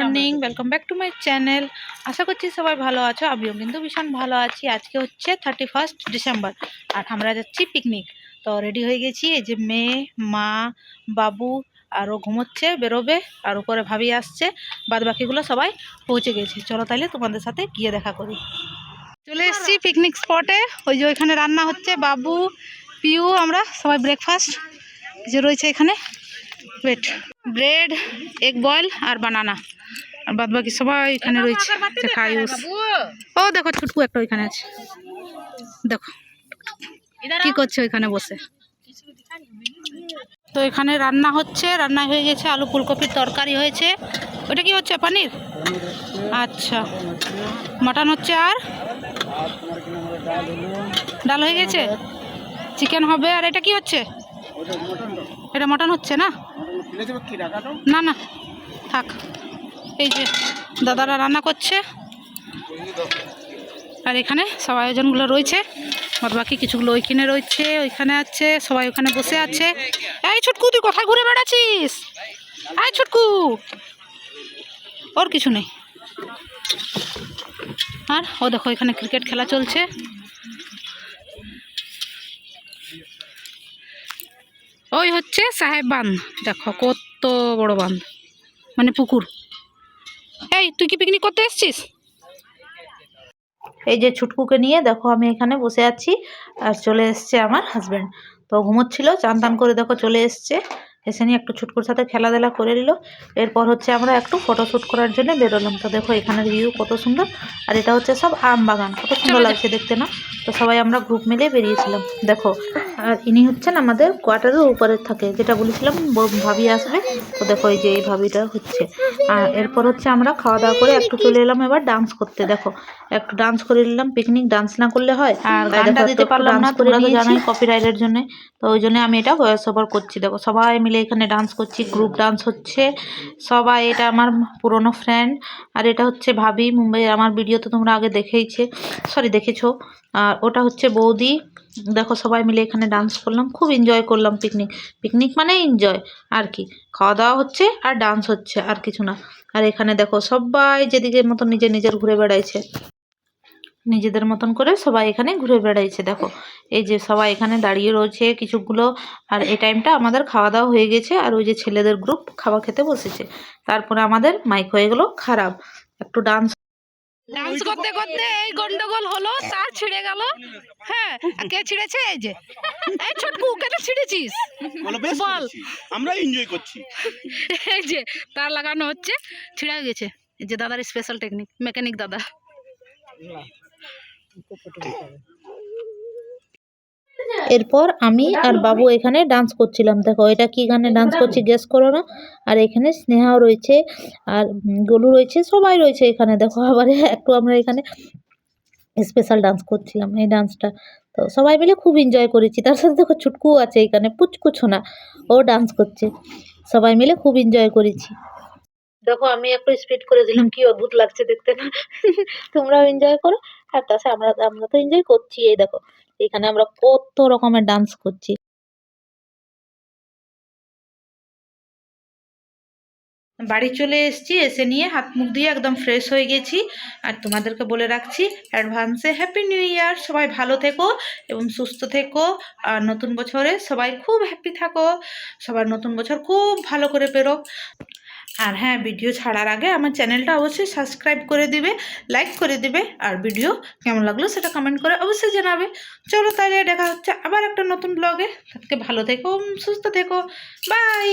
Morning, welcome back to my channel. আশা করছি সবাই ভালো আছো, আমিও কিন্তু ভীষণ ভালো আছি। আজকে হচ্ছে 31 ডিসেম্বর আর আমরা যাচ্ছি পিকনিক। তো রেডি হয়ে গেছি, এই যে মেয়ে, মা, বাবু আরও ঘুমোচ্ছে, বেরোবে, আর উপরে ভাবি আসছে, বাদ বাকিগুলো সবাই পৌঁছে গেছে। চলো তাইলে তোমাদের সাথে গিয়ে দেখা করি। চলে এসেছি পিকনিক স্পটে। ওই যে ওইখানে রান্না হচ্ছে, বাবু, পিউ, আমরা সবাই ব্রেকফাস্ট যে রয়েছে এখানে, ওয়েট, ব্রেড, এগ বয়েল আর বানানা, আর বাদ বাকি সবাই এখানে রয়েছে। আয়ুষ, ও দেখো ছুটকু একটা ওইখানে আছে, দেখো কি করছে ওইখানে বসে। তো এখানে রান্না হচ্ছে, রান্না হয়ে গেছে, আলু ফুলকপির তরকারি হয়েছে। ওটা কি হচ্ছে, পনির? আচ্ছা, মাটন হচ্ছে, আর ডাল হয়ে গেছে, চিকেন হবে। আর এটা কি হচ্ছে? এটা মটন হচ্ছে না? না না থাক। এই যে দাদারা রান্না করছে, আর এখানে সব আয়োজনগুলো রয়েছে। বাদ বাকি কিছুগুলো ওইখানে রয়েছে, ওইখানে আছে, সবাই ওখানে বসে আছে। এই ছুটকু, তুই কোথায় ঘুরে বেড়াচ্ছিস? এই ছুটকু, ওর কিছু নেই। আর ও দেখো এখানে ক্রিকেট খেলা চলছে। ওই হচ্ছে সাহেব বাঁধ, দেখো কত বড় বাঁধ, মানে পুকুর। এই তুই কি পিকনিক করতে এসেছিস? এই যে ছুটকুকে নিয়ে দেখো আমি এখানে বসে আছি, আর চলে এসছে আমার হাজব্যান্ড। তো ঘুমোচ্ছিল, চান টান করে দেখো চলে এসছে, এসে নিয়ে একটু ছুটকুর সাথে খেলাধুলা করে নিল। এরপর হচ্ছে আমরা একটু ফটোশ্যুট করার জন্য বেরোলাম। তো দেখো এখানের ভিউ কত সুন্দর, আর এটা হচ্ছে সব আম বাগান, কত সুন্দর লাগছে দেখতে না? তো সবাই আমরা গ্রুপ মিলে বেরিয়েছিলাম দেখো। আর ইনি হচ্ছেন আমাদের কোয়ার্টারের উপরে থাকে, যেটা বলেছিলাম ভাবি আসবে। তো দেখো এই যে এই ভাবিটা হচ্ছে। আর এরপর হচ্ছে আমরা খাওয়া দাওয়া করে একটু চলে এলাম এবার ডান্স করতে। দেখো একটু ডান্স করে নিলাম, পিকনিক ডান্স না করলে হয়? আর গানটা দিতে পারলাম না, তোমরা তো জানোই কপিরাইটের জন্য। তো ওই জন্য আমি এটা ভয়েস ওভার করছি। দেখো সবাই মিলে এখানে ডান্স করছি, গ্রুপ ডান্স হচ্ছে সবাই। এটা আমার পুরনো ফ্রেন্ড, আর এটা হচ্ছে ভাবি, মুম্বাইয়ের। আমার ভিডিও তো তোমরা আগে দেখেছো। আর ওটা হচ্ছে বৌদি। দেখো সবাই মিলে এখানে ডান্স করলাম, খুব এনজয় করলাম। পিকনিক মানে এনজয় আর কি, খাওয়া দাওয়া হচ্ছে আর ডান্স হচ্ছে, আর কিছু না। আর এখানে দেখো সবাই যেদিকে মতন নিজের ঘুরে বেড়াইছে, নিজেদের মতন করে সবাই এখানে ঘুরে বেড়াইছে। দেখো এই যে সবাই এখানে দাঁড়িয়ে রয়েছে কিছুগুলো। আর এই টাইমটা আমাদের খাওয়া দাওয়া হয়ে গেছে, আর ওই যে ছেলেদের গ্রুপ খাবার খেতে বসেছে। তারপরে আমাদের মাইক হয়ে গেল খারাপ, একটু ডান্স করতে করতে এই গন্ডগোল হলো, তার ছিঁড়ে গেল। হ্যাঁ, কে ছিঁড়েছে? এই যে এই ছটকু, কেন ছিঁড়েছিস বল? আমরা এনজয় করছি। এই যে তার লাগানো হচ্ছে, ছিঁড়ে গেছে। এই যে দাদার স্পেশাল টেকনিক, মেকানিক দাদা। এরপর আমি আর বাবু এখানে ডান্স করছিলাম। দেখো এটা কি গানে ডান্স করছি গেস করো না? আর এখানে স্নেহাও রয়েছে, আর গোলু রয়েছে, সবাই রয়েছে এখানে। দেখো আবার একটু আমরা এখানে স্পেশাল ডান্স করছিলাম, এই ডান্সটা। তো সবাই মিলে খুব এনজয় করেছি। তার সাথে দেখো ছুটকু আছে এখানে, পুচকুছো না, ও ডান্স করছে। সবাই মিলে খুব এনজয় করেছি। দেখো আমি একটু স্পিড করে দিলাম, কি অদ্ভুত লাগছে দেখতে না? তোমরাও এনজয় করো। আর তাছাড়া আমরা তো এনজয় করছি। এই দেখো এখানে আমরা কত রকমের ডান্স করছি। বাড়ি চলে এসেছি, এসে নিয়ে হাত মুখ দিয়ে একদম ফ্রেশ হয়ে গেছি। আর তোমাদেরকে বলে রাখছি অ্যাডভান্সে হ্যাপি নিউ ইয়ার। সবাই ভালো থেকো এবং সুস্থ থেকো, আর নতুন বছরে সবাই খুব হ্যাপি থাকো। সবার নতুন বছর খুব ভালো করে পেরো। আর হ্যাঁ, ভিডিও ছাড়ার আগে আমার চ্যানেলটা অবশ্যই সাবস্ক্রাইব করে দিবে, লাইক করে দিবে, আর ভিডিও কেমন লাগলো সেটা কমেন্ট করে অবশ্যই জানাবে। চলো তাহলে দেখা হচ্ছে আবার একটা নতুন ব্লগে। তাদেরকে ভালো থেকো, সুস্থ থেকো, বাই।